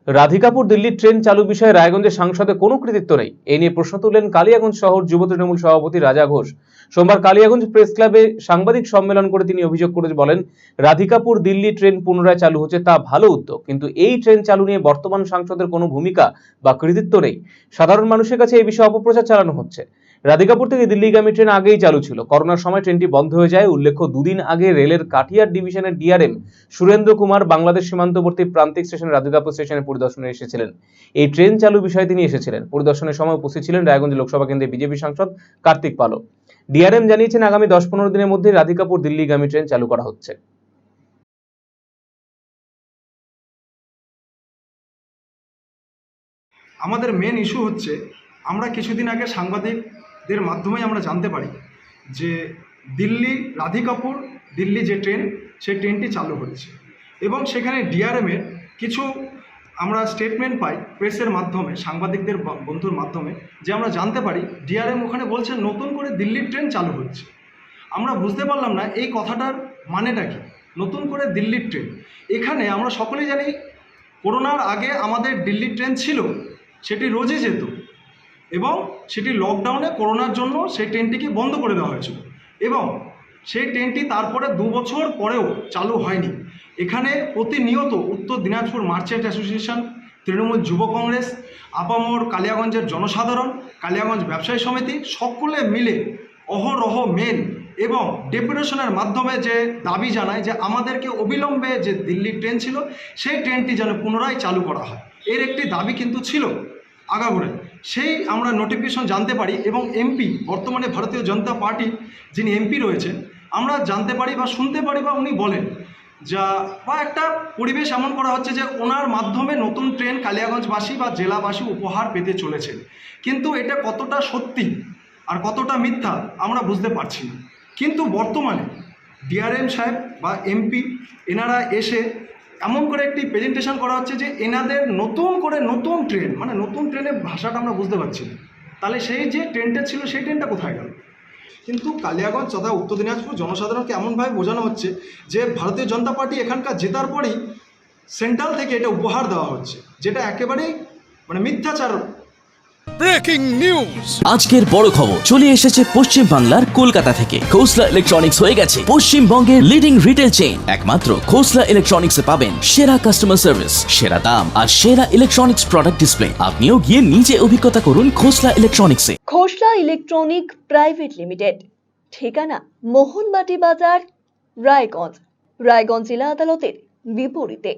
Radhikapur Delhi train চালু বিষয়ে রায়গঞ্জের সাংসদের কোনো কৃতিত্ব নেই, এই নিয়ে প্রশ্ন তুললেন কালিয়াগঞ্জ শহর যুব তৃণমূল সভাপতি রাজা ঘোষ। সোমবার কালিয়াগঞ্জ প্রেস ক্লাবে সাংবাদিক সম্মেলন করে তিনি অভিযোগ করে বলেন, রাধিকাপুর দিল্লি ট্রেন পুনরায় চালু হচ্ছে তা ভালো উদ্যোগ, কিন্তু এই ট্রেন চালু নিয়ে বর্তমান সাংসদের কোনো ভূমিকা বা কৃতিত্ব নেই। সাধারণ মানুষের কাছে এই বিষয়ে অপপ্রচার চালানো হচ্ছে। রাধিকাপুর থেকে দিল্লিগামী ট্রেন আগেই চালু ছিল, করোনার সময় ট্রেনটি বন্ধ হয়ে যায়। উল্লেখ্য, দুদিন আগে রেলের কাটিয়ার ডিভিশনের ডিআরএম সুরেন্দ্র কুমার বাংলাদেশ সীমান্তবর্তী প্রান্তিক স্টেশন রাধিকাপুর স্টেশনে পরিদর্শনে এসেছিলেন। এই ট্রেন চালু বিষয়ে তিনি এসেছিলেন। পরিদর্শনের সময় উপস্থিত ছিলেন রায়গঞ্জ লোকসভা কেন্দ্রের বিজেপি সাংসদ কার্তিক পালও। ডিআরএম জানিয়েছেন, আগামী 10-15 দিনের মধ্যে রাধিকাপুর দিল্লিগামী ট্রেন চালু করা হচ্ছে। আমাদের মেন ইস্যু হচ্ছে, আমরা কিছুদিন আগে সাংবাদিকদের মাধ্যমে আমরা জানতে পারি যে দিল্লি রাধিকাপুর দিল্লি যে ট্রেন, সেই ট্রেনটি চালু হচ্ছে এবং সেখানে ডিআরএমের কিছু আমরা স্টেটমেন্ট পাই প্রেসের মাধ্যমে, সাংবাদিকদের বন্ধুর মাধ্যমে, যে আমরা জানতে পারি ডিআরএম ওখানে বলছে নতুন করে দিল্লির ট্রেন চালু হচ্ছে। আমরা বুঝতে পারলাম না এই কথাটার মানেটা কি, নতুন করে দিল্লির ট্রেন। এখানে আমরা সকলেই জানি করোনার আগে আমাদের দিল্লির ট্রেন ছিল, সেটি রোজই যেত এবং সেটি লকডাউনে করোনার জন্য সেই ট্রেনটিকে বন্ধ করে দেওয়া হয়েছিল এবং সেই ট্রেনটি তারপরে 2 বছর পরেও চালু হয়নি। এখানে প্রতিনিয়ত উত্তর দিনাজপুর মার্চেন্ট অ্যাসোসিয়েশন, তৃণমূল যুব কংগ্রেস, আপামর কালিয়াগঞ্জের জনসাধারণ, কালিয়াগঞ্জ ব্যবসায়ী সমিতি সকলে মিলে অহরহ মেল এবং ডেপুটেশনের মাধ্যমে যে দাবি জানায় যে আমাদেরকে অবিলম্বে যে দিল্লির ট্রেন ছিল সেই ট্রেনটি যেন পুনরায় চালু করা হয়। এর একটি দাবি কিন্তু ছিল আগাগোড়া, সেই আমরা নোটিফিকেশন জানতে পারি এবং এমপি, বর্তমানে ভারতীয় জনতা পার্টি যিনি এমপি রয়েছেন, আমরা জানতে পারি বা শুনতে পারি বা উনি বলেন যা বা একটা পরিবেশ এমন করা হচ্ছে যে ওনার মাধ্যমে নতুন ট্রেন কালিয়াগঞ্জবাসী বা জেলাবাসী উপহার পেতে চলেছে। কিন্তু এটা কতটা সত্যি আর কতটা মিথ্যা আমরা বুঝতে পারছি না। কিন্তু বর্তমানে ডিআরএম সাহেব বা এমপি এনারা এসে এমন করে একটি প্রেজেন্টেশন করা হচ্ছে যে এনাদের নতুন করে নতুন ট্রেন, মানে নতুন ট্রেনের ভাষাটা আমরা বুঝতে পারছি না। তাহলে সেই যে ট্রেনটা ছিল সেই ট্রেনটা কোথায় গেল? কিন্তু কালিয়াগঞ্জ তথা উত্তর দিনাজপুর জনসাধারণকে এমনভাবে বোঝানো হচ্ছে যে ভারতীয় জনতা পার্টি এখানকার জেতার পরেই সেন্ট্রাল থেকে এটা উপহার দেওয়া হচ্ছে, যেটা একেবারেই মানে মিথ্যাচার। ব্রেকিং নিউজ, আজকের বড় খবর চলে এসেছে পশ্চিম বাংলার কলকাতা থেকে। খোসলা ইলেকট্রনিক্স হয়ে গেছে পশ্চিমবঙ্গের লিডিং রিটেল চেইন। একমাত্র খোসলা ইলেকট্রনিক্সে পাবেন সেরা কাস্টমার সার্ভিস, সেরা দাম আর সেরা ইলেকট্রনিক্স প্রোডাক্ট ডিসপ্লে। আপনিও গিয়ে নিজে অভিজ্ঞতা করুন খোসলা ইলেকট্রনিক্সে। খোসলা ইলেকট্রনিক প্রাইভেট লিমিটেড, ঠিকানা মোহনবাটি বাজার, রায়গঞ্জ, রায়গঞ্জ জেলা আদালতের বিপরীতে।